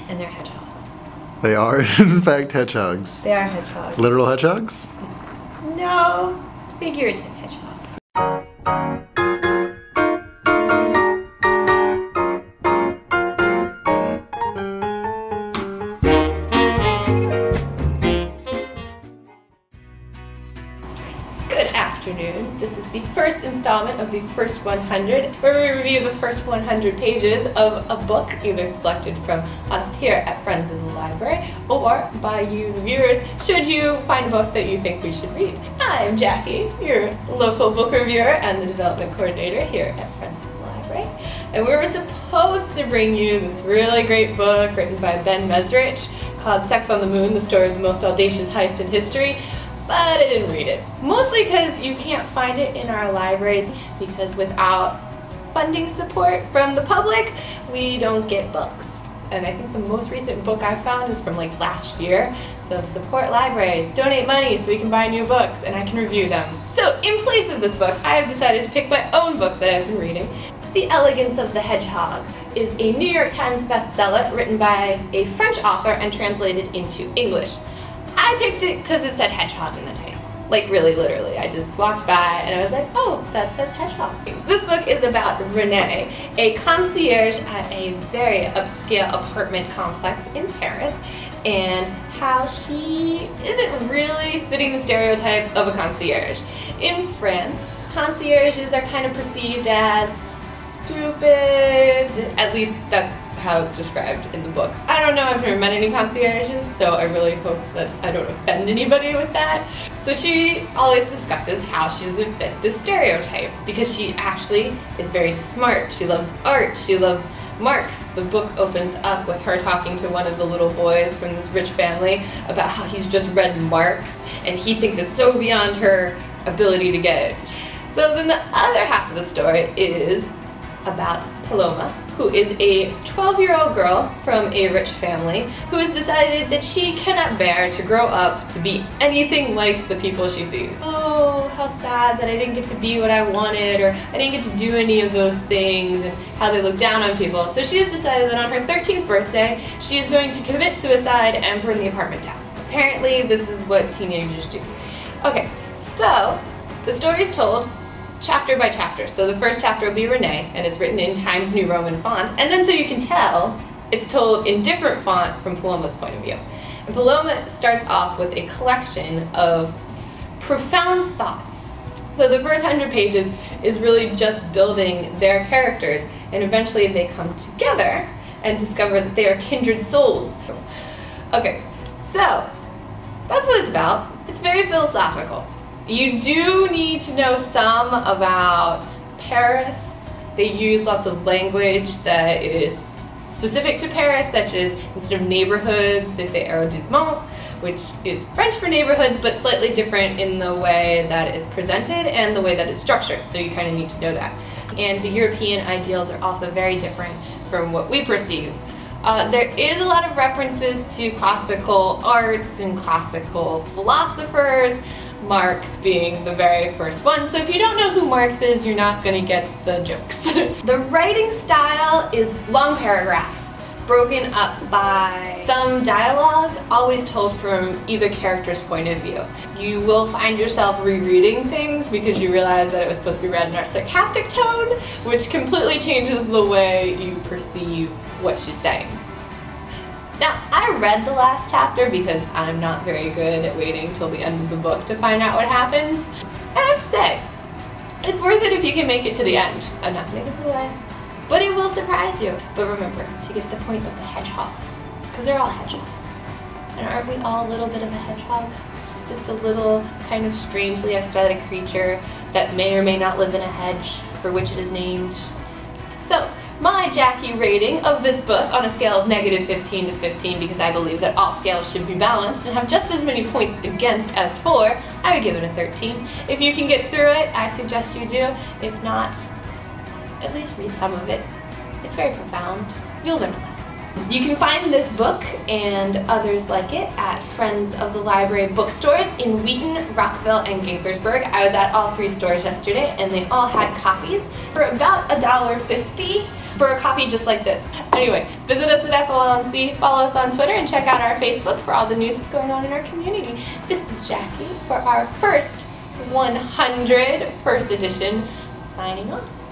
And they're hedgehogs. They are, in fact, hedgehogs. They are hedgehogs. Literal hedgehogs? No, figurative hedgehogs. Good afternoon. This is the first installment of the first 100, where we review the first 100 pages of a book, either selected from us here at Friends of the Library, or by you, the viewers, should you find a book that you think we should read. I'm Jackie, your local book reviewer and the development coordinator here at Friends of the Library. And we were supposed to bring you this really great book written by Ben Mesrich called Sex on the Moon, the story of the most audacious heist in history. But I didn't read it. Mostly because you can't find it in our libraries, because without funding support from the public, we don't get books. And I think the most recent book I found is from like last year. So support libraries, donate money so we can buy new books and I can review them. So in place of this book, I have decided to pick my own book that I've been reading. The Elegance of the Hedgehog is a New York Times bestseller written by a French author and translated into English. I picked it because it said hedgehog in the title. Like really, literally. I just walked by and I was like, oh, that says hedgehog. This book is about Renee, a concierge at a very upscale apartment complex in Paris, and how she isn't really fitting the stereotype of a concierge. In France, concierges are kind of perceived as stupid. At least that's how it's described in the book. I don't know, I've never met any concierges, so I really hope that I don't offend anybody with that. So she always discusses how she doesn't fit this stereotype, because she actually is very smart. She loves art, she loves Marx. The book opens up with her talking to one of the little boys from this rich family about how he's just read Marx and he thinks it's so beyond her ability to get it. So then the other half of the story is about Paloma, who is a 12-year-old girl from a rich family who has decided that she cannot bear to grow up to be anything like the people she sees. Oh, how sad that I didn't get to be what I wanted, or I didn't get to do any of those things, and how they look down on people. So she has decided that on her 13th birthday, she is going to commit suicide and burn the apartment down. Apparently, this is what teenagers do. Okay, so the story is told chapter by chapter. So the first chapter will be Renee, and it's written in Times New Roman font, and then so you can tell, it's told in different font from Paloma's point of view. And Paloma starts off with a collection of profound thoughts. So the first 100 pages is really just building their characters, and eventually they come together and discover that they are kindred souls. Okay, so that's what it's about. It's very philosophical. You do need to know some about Paris. They use lots of language that is specific to Paris, such as instead of neighborhoods, they say arrondissement, which is French for neighborhoods, but slightly different in the way that it's presented and the way that it's structured, so you kind of need to know that. And the European ideals are also very different from what we perceive. There is a lot of references to classical arts and classical philosophers, Marx being the very first one. So if you don't know who Marx is, you're not going to get the jokes. The writing style is long paragraphs, broken up by some dialogue, always told from either character's point of view. You will find yourself rereading things because you realize that it was supposed to be read in a sarcastic tone, which completely changes the way you perceive what she's saying. Now, I read the last chapter because I'm not very good at waiting till the end of the book to find out what happens. And I have to say, it's worth it if you can make it to the end. I'm not going to give it away, but it will surprise you. But remember to get the point of the hedgehogs, because they're all hedgehogs. And aren't we all a little bit of a hedgehog? Just a little kind of strangely aesthetic creature that may or may not live in a hedge for which it is named. So, my Jackie rating of this book on a scale of -15 to 15, because I believe that all scales should be balanced and have just as many points against as for, I would give it a 13. If you can get through it, I suggest you do. If not, at least read some of it. It's very profound. You'll learn a lesson. You can find this book and others like it at Friends of the Library bookstores in Wheaton, Rockville, and Gaithersburg. I was at all 3 stores yesterday and they all had copies for about $1.50. for a copy just like this. Anyway, visit us at FLLMC, follow us on Twitter, and check out our Facebook for all the news that's going on in our community. This is Jackie for our first 100 first edition, signing off.